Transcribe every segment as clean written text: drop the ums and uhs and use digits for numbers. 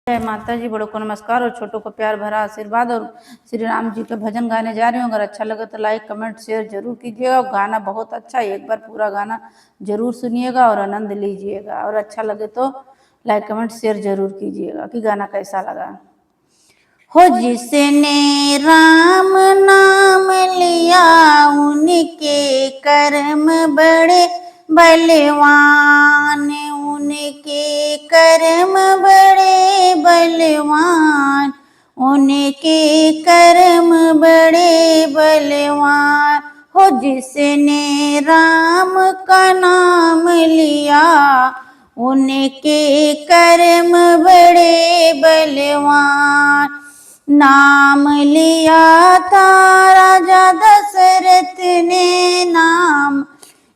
जय माता जी। बड़ों को नमस्कार और छोटों को प्यार भरा आशीर्वाद। और श्री राम जी का भजन गाने जा रही हूँ। अगर अच्छा लगे तो लाइक कमेंट शेयर जरूर कीजिएगा। गाना बहुत अच्छा है, एक बार पूरा गाना जरूर सुनिएगा और आनंद लीजिएगा। और अच्छा लगे तो लाइक कमेंट शेयर जरूर कीजिएगा कि गाना कैसा लगा। हो जिसने राम नाम लिया उनके कर्म बड़े बलवान, उनके कर्म बड़े बलवान, उनके कर्म बड़े बलवान। हो जिसने राम का नाम लिया उनके कर्म बड़े बलवान। नाम लिया था राजा दशरथ ने, नाम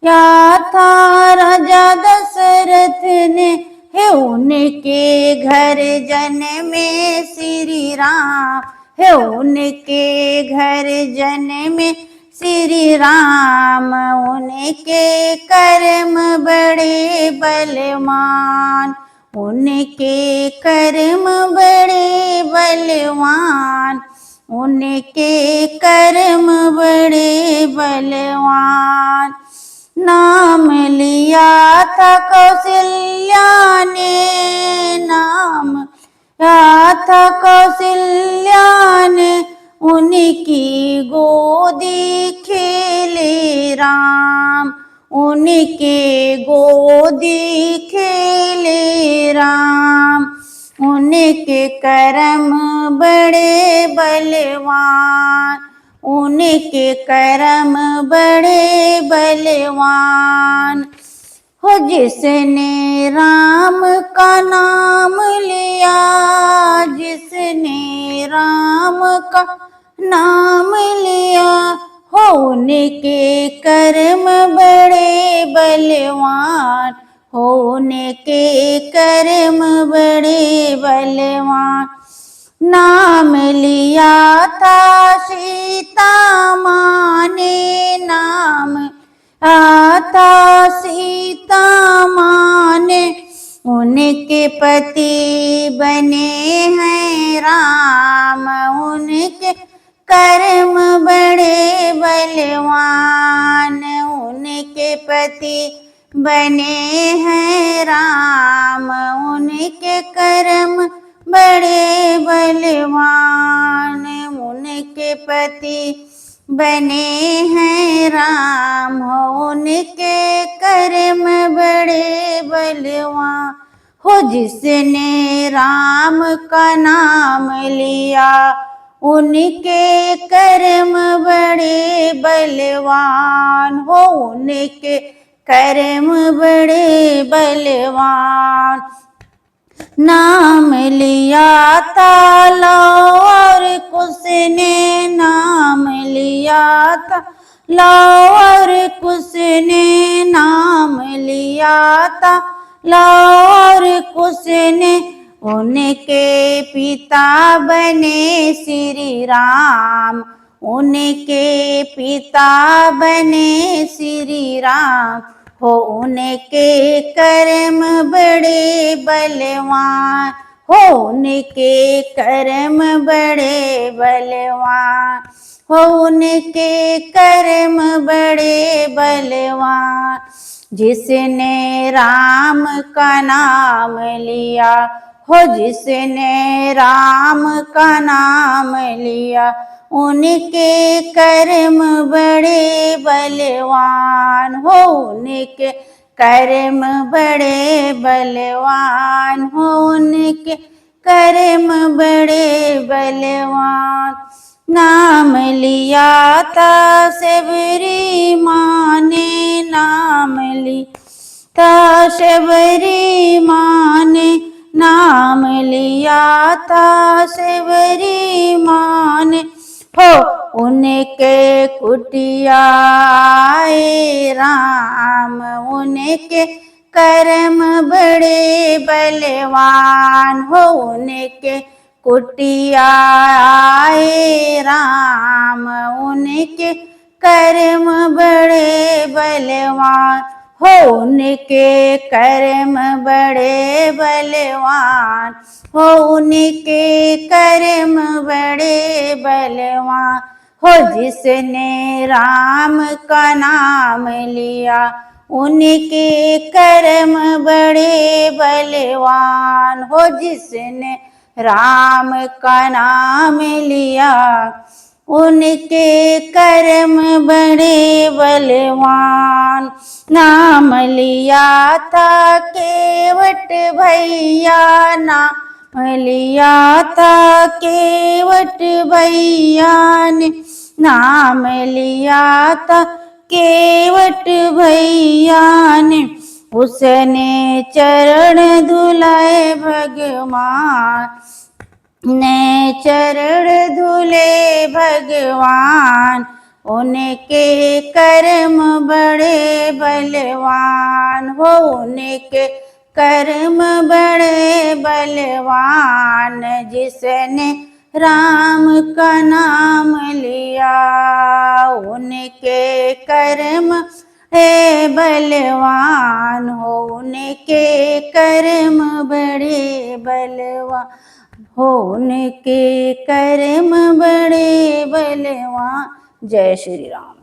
या था राजा दशरथ ने, है उनके घर जन्मे श्री राम, है उनके घर जन्मे श्री राम। उनके कर्म बड़े बलवान, उनके कर्म बड़े बलवान, उनके कर्म बड़े बलवान। नाम लिया था कौशल्या ने, नाम लिया था कौशल्या ने, उनकी गोदी खेले राम, उनके गोदी खेले राम। उनके कर्म बड़े बलवान, उनके कर्म बड़े बलवान। हो जिसने राम का नाम लिया, जिसने राम का नाम लिया, हो उनके कर्म बड़े बलवान, हो उनके कर्म बड़े बलवान। नाम लिया था सीता माँ ने, नाम आता सीता माँ ने, उनके पति बने हैं राम, उनके कर्म बड़े बलवान, उनके पति बने हैं राम, उनके कर्म बड़े बलवान, उनके पति बने हैं राम, उनके कर्म बड़े बलवान। हो जिसने राम का नाम लिया उनके कर्म बड़े बलवान, हो उनके कर्म बड़े बलवान। नाम लिया था लौ और कुश ने, नाम लिया था लौ और कुश ने, नाम लिया था लौ और कुश ने, उनके पिता बने श्री राम, उनके पिता बने श्री राम। हो उनके कर्म बड़े बलवान, हो उनके कर्म बड़े बलवान, हो उनके कर्म बड़े बलवान। जिसने राम का नाम लिया, हो जिसने राम का नाम लिया, उनके कर्म बड़े बलवान, हो उनके कर्म बड़े बलवान, हो उनके कर्म बड़े बलवान। नाम लिया था शबरी माँ ने, नाम लिया था शबरी माँ ने, नाम लिया था शबरी माँ ने, हो उनके कुटिया आए राम, उनके कर्म बड़े बलवान, हो उनके कुटिया आए राम, उनके कर्म बड़े बलवान। हो उनके कर्म बड़े बलवान, हो उनके कर्म बड़े बलवान। हो जिसने राम का नाम लिया उनके कर्म बड़े बलवान। हो जिसने राम का नाम लिया उनके कर्म बड़े बलवान। नाम लिया था केवट भैया, नाम लिया था केवट भैया ने, नाम लिया था केवट भैया ने। उसने चरण धुलाए भगवान ने, चरण धुले भगवान। उनके कर्म बड़े बलवान, हो उनके कर्म बड़े बलवान। जिसने राम का नाम लिया उनके कर्म है बलवान, हो उनके कर्म बड़े बलवान, हो उनके कर्म बड़े बलवान। जय श्री राम।